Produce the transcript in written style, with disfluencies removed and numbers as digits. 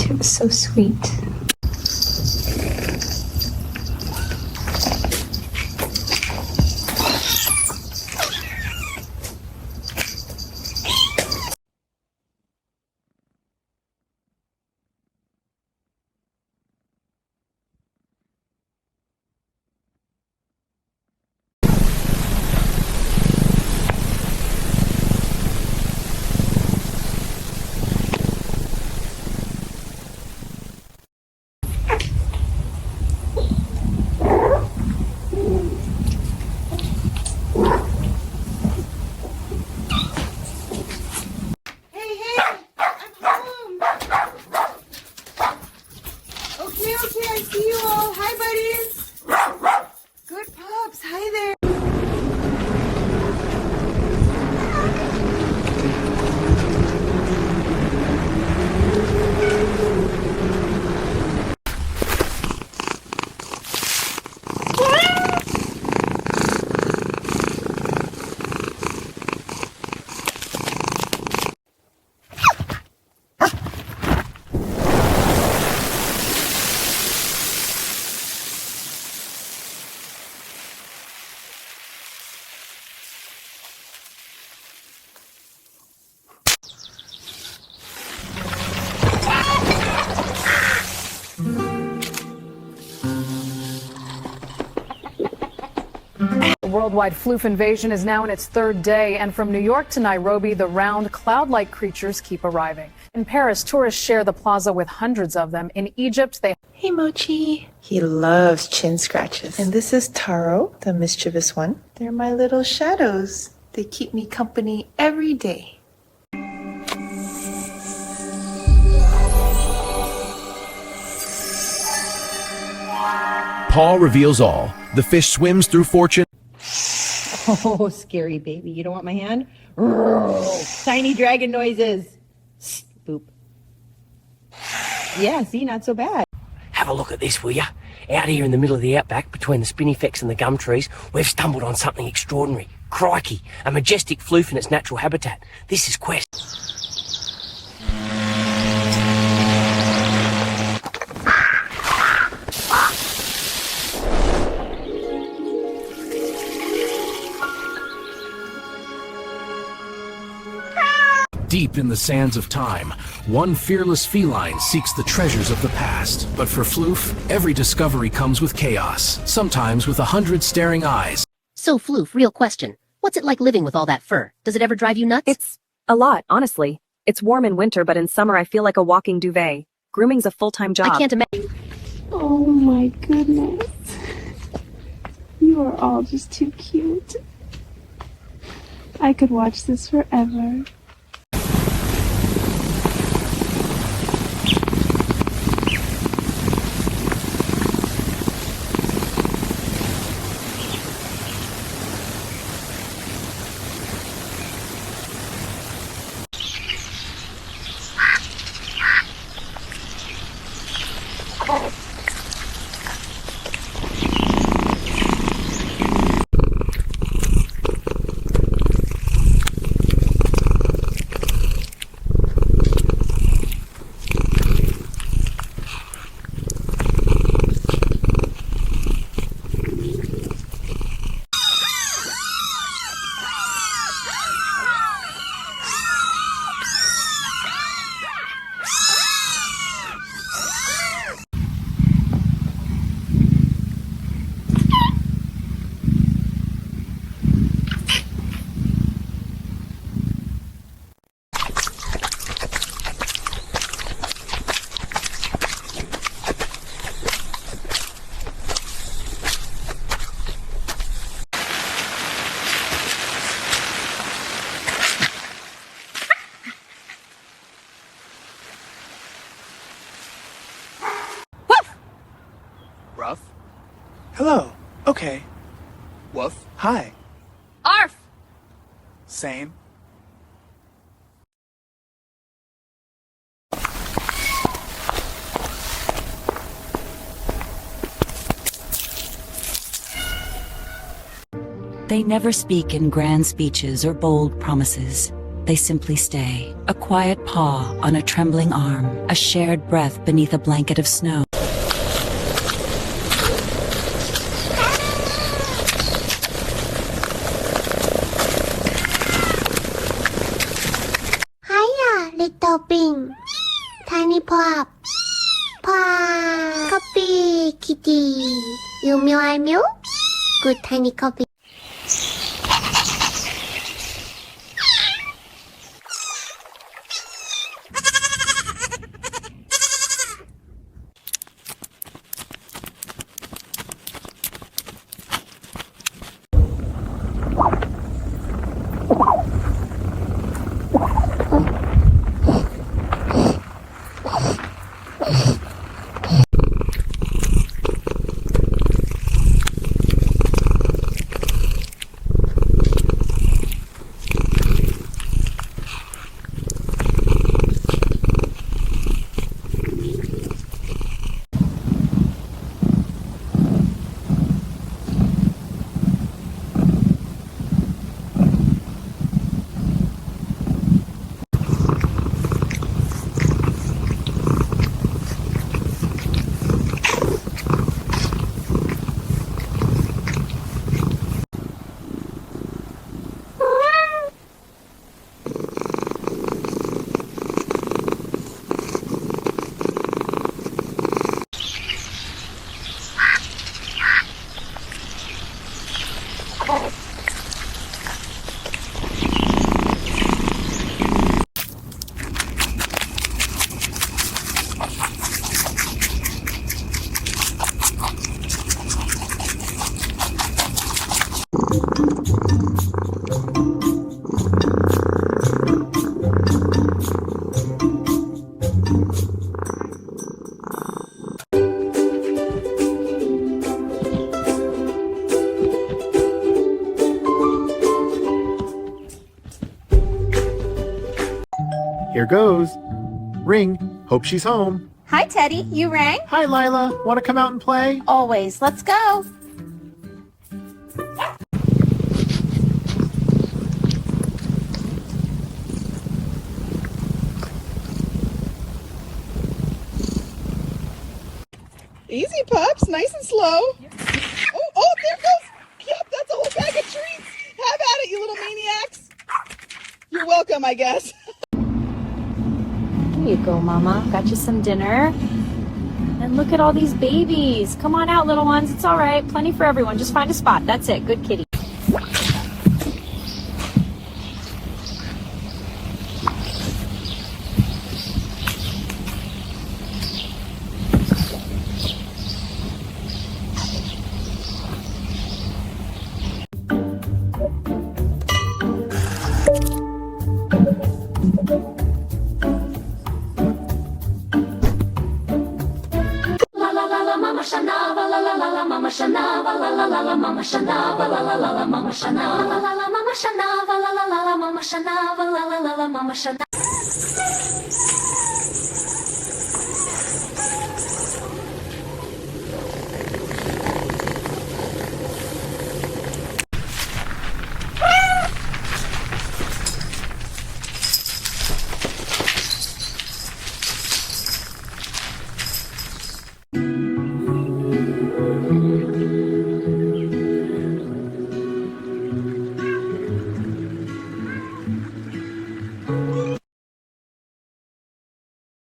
It was so sweet. Okay, I see you all. Hi, buddies. Good pups. Hi there. The worldwide floof invasion is now in its third day, and from New York to Nairobi, the round, cloud-like creatures keep arriving. In Paris, tourists share the plaza with hundreds of them. In Egypt, they... Hey, Mochi. He loves chin scratches. And this is Taro, the mischievous one. They're my little shadows. They keep me company every day. Paw reveals all. The fish swims through fortune. Oh, scary baby. You don't want my hand? Tiny dragon noises. Boop. Yeah, see, not so bad. Have a look at this, will ya? Out here in the middle of the outback, between the spinifex and the gum trees, we've stumbled on something extraordinary. Crikey, a majestic floof in its natural habitat. This is Quest. Deep in the sands of time, one fearless feline seeks the treasures of the past. But for Floof, every discovery comes with chaos, sometimes with 100 staring eyes. So, Floof, real question. What's it like living with all that fur? Does it ever drive you nuts? It's a lot, honestly. It's warm in winter, but in summer I feel like a walking duvet. Grooming's a full-time job. I can't imagine. Oh my goodness. You are all just too cute. I could watch this forever. Hello. Okay. Woof. Hi. Arf! Same. They never speak in grand speeches or bold promises. They simply stay, a quiet paw on a trembling arm, a shared breath beneath a blanket of snow. Hiya, little bean. Tiny pop. Pop. Copy, kitty. You meow, I meow. Good tiny copy. Here goes. Ring. Hope she's home. Hi, Teddy. You rang? Hi, Lila. Want to come out and play? Always. Let's go. Easy, pups. Nice and slow. Oh, there goes. Yep, that's a whole bag of treats. Have at it, you little maniacs. You're welcome, I guess. Here you go, Mama. Got you some dinner. And look at all these babies. Come on out, little ones. It's all right. Plenty for everyone. Just find a spot. That's it. Good kitty. Mama Shanava, la la la la, Mama Shanava, la la la la, Mama Shanava.